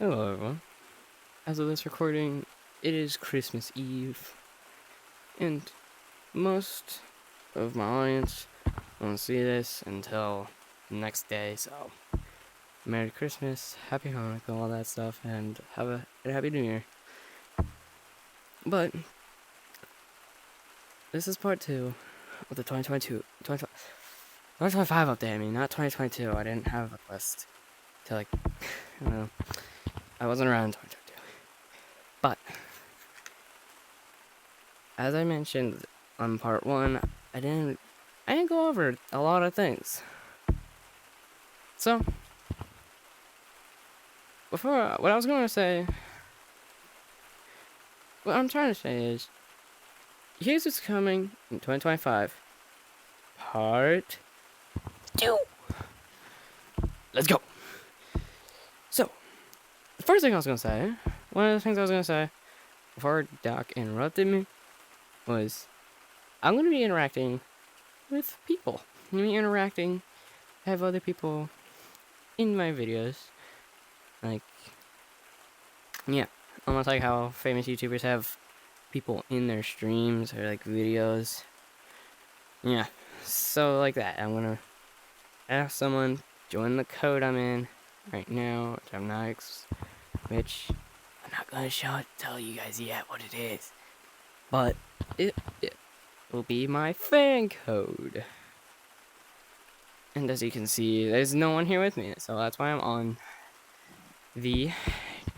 Hello, everyone. As of this recording, it is Christmas Eve, and most of my audience won't see this until the next day, so Merry Christmas, Happy Hanukkah, all that stuff, and have a Happy New Year. But this is part 2 of the 2025 update. I mean, not 2022. I didn't have a list to, I don't know. I wasn't around in 2022. But as I mentioned on part 1, I didn't go over a lot of things. So, before, what I was going to say, what I'm trying to say is, here's what's coming in 2025. Part 2. Let's go. So, the first thing I was going to say, one of the things I was going to say, before Doc interrupted me, was, I'm going to be interacting with people. I'm going to be interacting, have other people in my videos. Like, yeah, almost like how famous YouTubers have people in their streams or like videos. Yeah, so like that. I'm gonna ask someone, join the code I'm in right now, which I'm not gonna tell you guys yet what it is, but it will be my fan code. And as you can see, there's no one here with me, so that's why I'm on the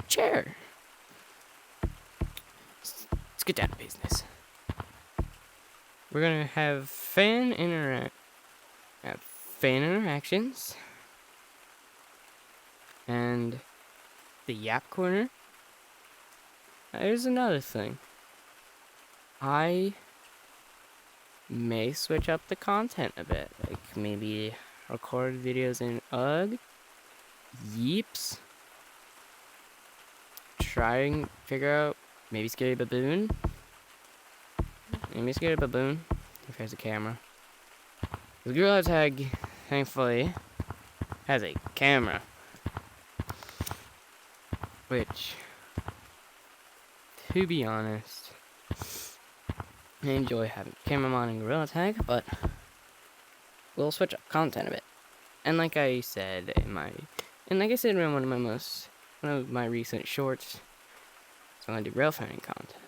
chair. Let's get down to business. We're gonna have fan interactions and the Yap Corner. There's another thing. I may switch up the content a bit, like maybe record videos in UGG, Yeeps, try and figure out maybe Scary Baboon. Maybe Scary Baboon, if there's a camera. The Gorilla Tag, thankfully, has a camera, which, to be honest, I enjoy having camera mod and Gorilla Tag, but we'll switch up content a bit. And like I said in one of my recent shorts, so I'm gonna do railfanning content.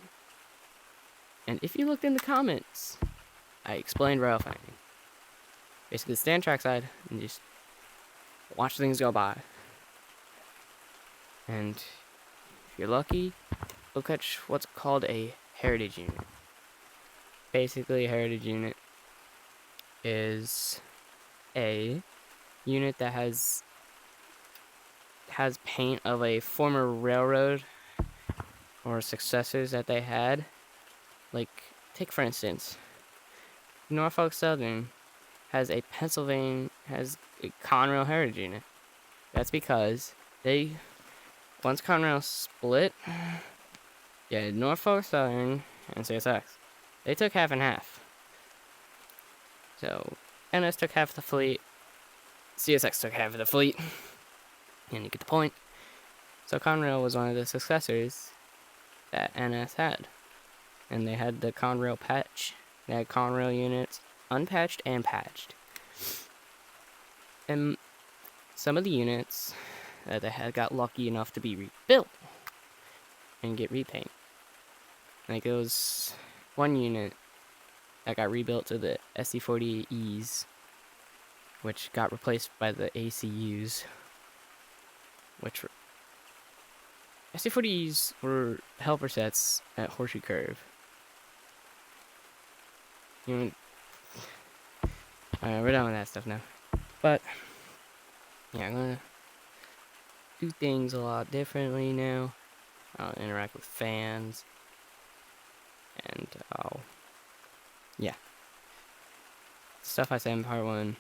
And if you looked in the comments, I explained railfanning. Basically, stand trackside and just watch things go by. And if you're lucky, you'll catch what's called a heritage unit. Basically, a heritage unit is a unit that has paint of a former railroad or successors that they had. Like, take for instance, Norfolk Southern has a Conrail heritage unit. That's because once Conrail split, yeah, Norfolk Southern and CSX, they took half and half. So, NS took half of the fleet, CSX took half of the fleet, and you get the point. So Conrail was one of the successors that NS had. And they had the Conrail patch. They had Conrail units, unpatched and patched. And some of the units that they had got lucky enough to be rebuilt and get repaint. Like, it was one unit that got rebuilt to the SC-48Es, which got replaced by the ACUs, which were SC-40Es were helper sets at Horseshoe Curve. We're done with that stuff now. But yeah, I'm gonna do things a lot differently now. I'll interact with fans, and yeah, stuff I said in part 1.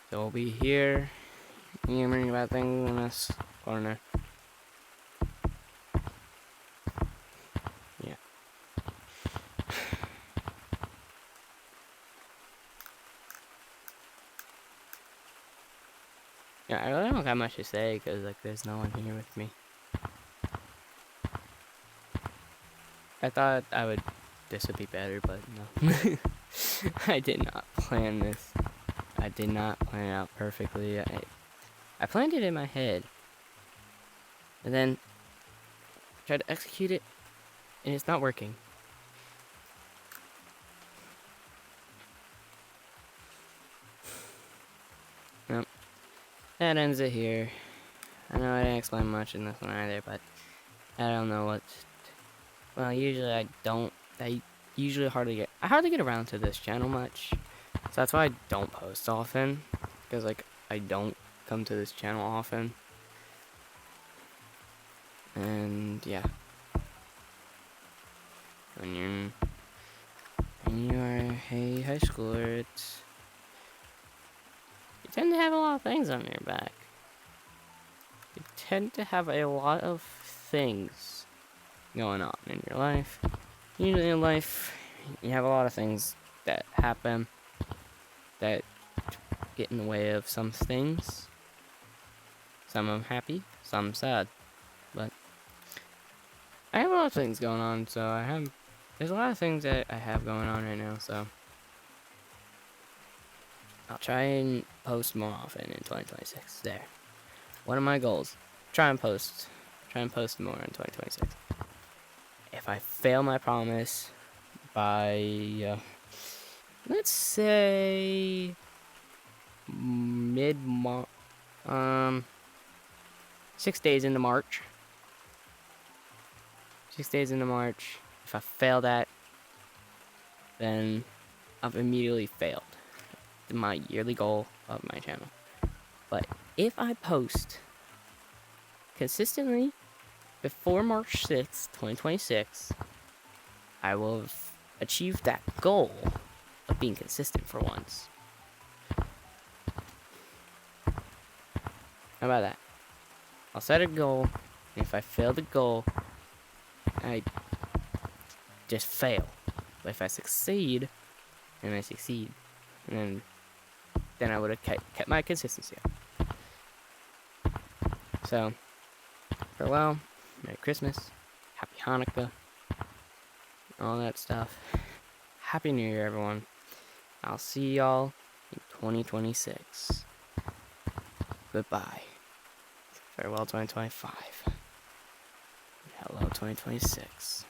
So we'll be here, yammering about things in this corner. Yeah. Yeah, I really don't got much to say because like there's no one here with me. I thought this would be better, but no. I did not plan this. I did not plan it out perfectly. I planned it in my head, and then tried to execute it, and it's not working. Nope. That ends it here. I know I didn't explain much in this one either, but I don't know what. Well, usually I don't. I hardly get around to this channel much, so that's why I don't post often. Because like I don't come to this channel often, and yeah. When you are a high schooler, you tend to have a lot of things on your back. You tend to have a lot of things going on in your life. Usually in life, you have a lot of things that happen that get in the way of some things. Some of them happy, some sad. But I have a lot of things going on, so there's a lot of things that I have going on right now, so I'll try and post more often in 2026. There. One of my goals. Try and post more in 2026. If I fail my promise by, let's say, mid-March, 6 days into March. 6 days into March. If I fail that, then I've immediately failed my yearly goal of my channel. But if I post consistently before March 6th, 2026, I will have achieved that goal of being consistent for once. How about that? I'll set a goal, and if I fail the goal, I just fail. But if I succeed, and I succeed, and then I would have kept my consistency up. So, farewell, Merry Christmas, Happy Hanukkah, all that stuff. Happy New Year, everyone. I'll see y'all in 2026. Goodbye. Farewell 2025. Hello 2026.